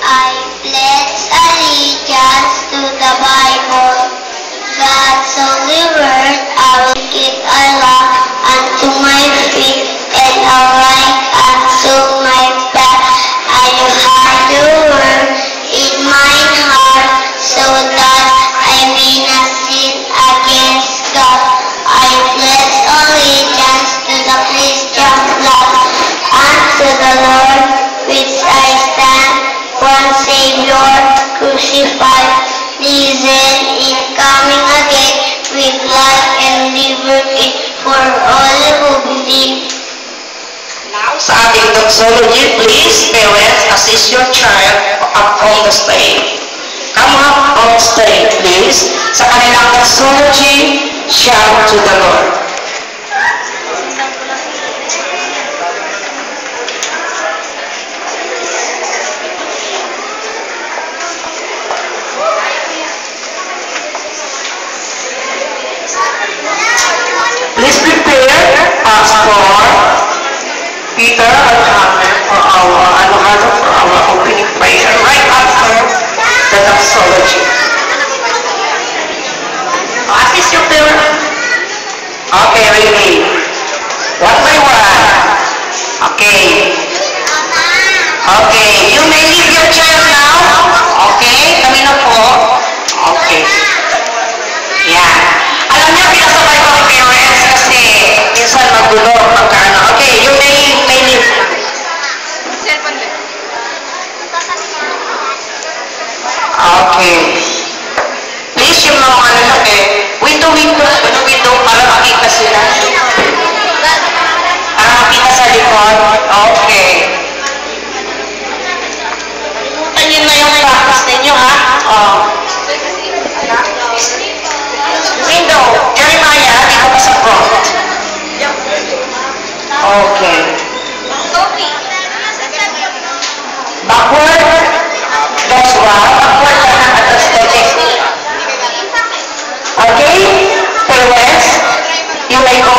I pledge allegiance to the Bible, God's holy word. I will keep Allah unto my feet and a light unto my path. I will hide your word in my heart so that I may not sin against God. I pledge allegiance to the Christian flag and to the Lord which I stand, one Savior, crucified, risen, in coming again, with life and liberty for all who believe. Now, sa ating doxology, please, parents, assist your child up on the stage. Come up on stage, please. Sa kanilang doxology, shout to the Lord. Please prepare us for Peter and Hannah for our opening prayer right after the doxology. Assist your parents. Okay, ready. One by one. Okay. Okay, you may leave your child now. Okay, kami na po. Okay. Yeah. Alam niyo, pinasabay ko ang parents kasi minsan magulo pagkaano. Okay, you may leave. Okay. Please, yung mga lalaki, window para makita sila. Para makita sa likod. Okay. Ayun na yung practice ninyo, ha? Oh. Window. Jeremiah, dito pa sa front. Okay. Backward. That's right. Backward ka na at the stage. Okay? Parents, you may go